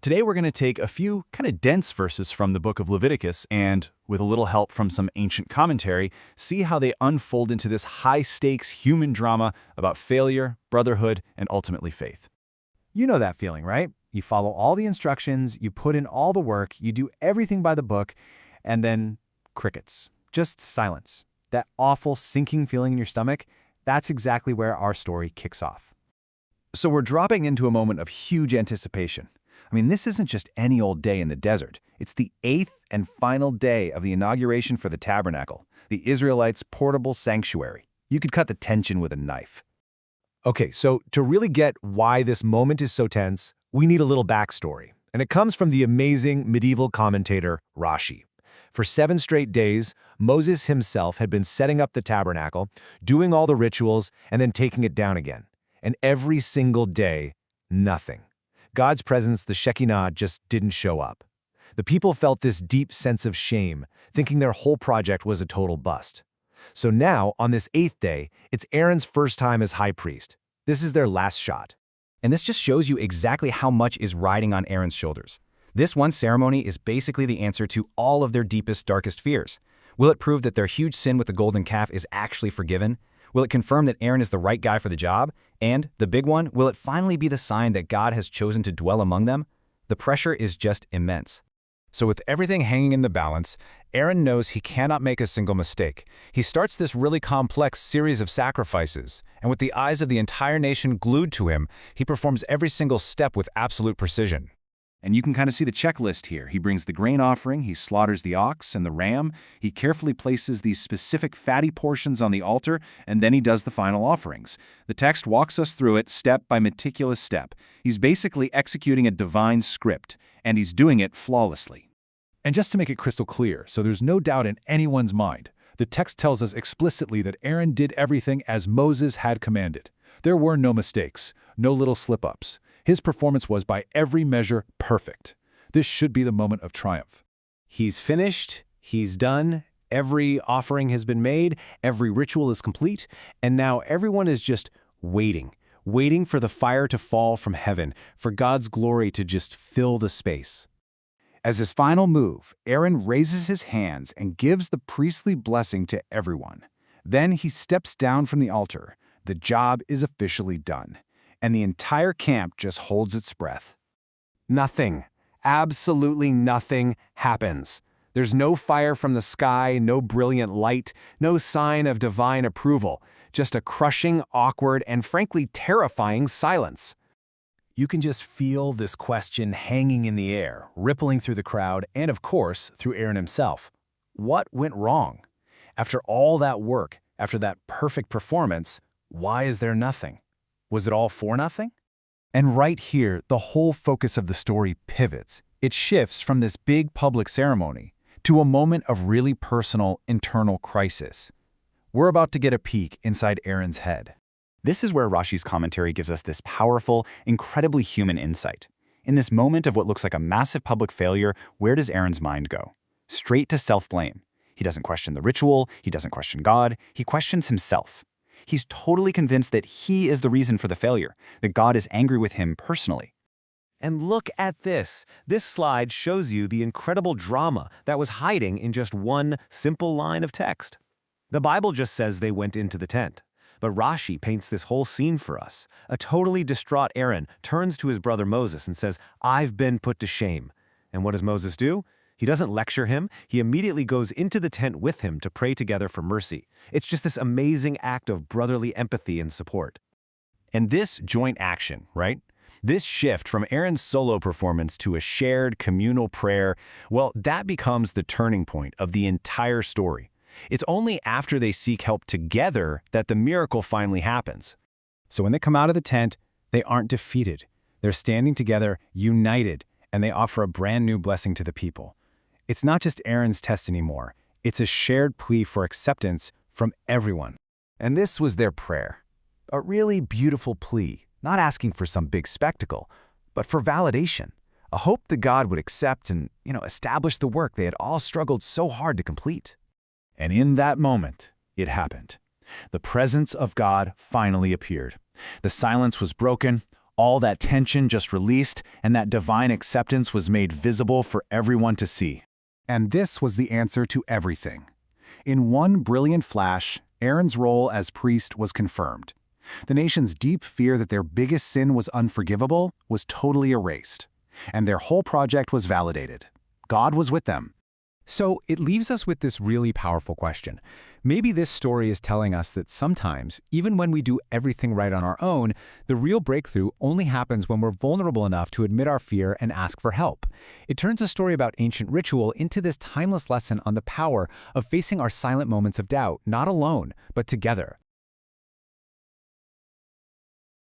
Today we're going to take a few kind of dense verses from the book of Leviticus and, with a little help from some ancient commentary, see how they unfold into this high-stakes human drama about failure, brotherhood, and ultimately faith. You know that feeling, right? You follow all the instructions, you put in all the work, you do everything by the book, and then crickets. Just silence. That awful sinking feeling in your stomach, that's exactly where our story kicks off. So we're dropping into a moment of huge anticipation. I mean, this isn't just any old day in the desert. It's the 8th and final day of the inauguration for the Tabernacle, the Israelites' portable sanctuary. You could cut the tension with a knife. Okay, so to really get why this moment is so tense, we need a little backstory, and it comes from the amazing medieval commentator Rashi. For 7 straight days, Moses himself had been setting up the tabernacle, doing all the rituals, and then taking it down again. And every single day, nothing. God's presence, the Shekinah, just didn't show up. The people felt this deep sense of shame, thinking their whole project was a total bust. So now, on this 8th day, it's Aaron's first time as high priest. This is their last shot. And this just shows you exactly how much is riding on Aaron's shoulders. This one ceremony is basically the answer to all of their deepest, darkest fears. Will it prove that their huge sin with the golden calf is actually forgiven? Will it confirm that Aaron is the right guy for the job? And, the big one, will it finally be the sign that God has chosen to dwell among them? The pressure is just immense. So with everything hanging in the balance, Aaron knows he cannot make a single mistake. He starts this really complex series of sacrifices, and with the eyes of the entire nation glued to him, he performs every single step with absolute precision. And you can kind of see the checklist here. He brings the grain offering, he slaughters the ox and the ram, he carefully places these specific fatty portions on the altar, and then he does the final offerings. The text walks us through it step by meticulous step. He's basically executing a divine script, and he's doing it flawlessly. And just to make it crystal clear, so there's no doubt in anyone's mind, the text tells us explicitly that Aaron did everything as Moses had commanded. There were no mistakes, no little slip-ups. His performance was by every measure perfect. This should be the moment of triumph. He's finished, he's done, every offering has been made, every ritual is complete, and now everyone is just waiting for the fire to fall from heaven, for God's glory to just fill the space. As his final move, Aaron raises his hands and gives the priestly blessing to everyone. Then he steps down from the altar. The job is officially done, and the entire camp just holds its breath. Nothing, absolutely nothing happens. There's no fire from the sky, no brilliant light, no sign of divine approval, just a crushing, awkward, and frankly terrifying silence. You can just feel this question hanging in the air, rippling through the crowd, and of course, through Aaron himself. What went wrong? After all that work, after that perfect performance, why is there nothing? Was it all for nothing? And right here, the whole focus of the story pivots. It shifts from this big public ceremony to a moment of really personal internal crisis. We're about to get a peek inside Aaron's head. This is where Rashi's commentary gives us this powerful, incredibly human insight. In this moment of what looks like a massive public failure, where does Aaron's mind go? Straight to self-blame. He doesn't question the ritual, he doesn't question God, he questions himself. He's totally convinced that he is the reason for the failure, that God is angry with him personally. And look at this. This slide shows you the incredible drama that was hiding in just one simple line of text. The Bible just says they went into the tent. But Rashi paints this whole scene for us. A totally distraught Aaron turns to his brother Moses and says, "I've been put to shame." And what does Moses do? He doesn't lecture him. He immediately goes into the tent with him to pray together for mercy. It's just this amazing act of brotherly empathy and support. And this joint action, right? This shift from Aaron's solo performance to a shared communal prayer, well, that becomes the turning point of the entire story. It's only after they seek help together that the miracle finally happens. So when they come out of the tent, they aren't defeated. They're standing together, united, and they offer a brand new blessing to the people. It's not just Aaron's test anymore. It's a shared plea for acceptance from everyone. And this was their prayer. A really beautiful plea, not asking for some big spectacle, but for validation. A hope that God would accept and, establish the work they had all struggled so hard to complete. And in that moment, it happened. The presence of God finally appeared. The silence was broken. All that tension just released, and that divine acceptance was made visible for everyone to see. And this was the answer to everything. In one brilliant flash, Aaron's role as priest was confirmed. The nation's deep fear that their biggest sin was unforgivable was totally erased. And their whole project was validated. God was with them. So it leaves us with this really powerful question. Maybe this story is telling us that sometimes, even when we do everything right on our own, the real breakthrough only happens when we're vulnerable enough to admit our fear and ask for help. It turns a story about ancient ritual into this timeless lesson on the power of facing our silent moments of doubt, not alone, but together.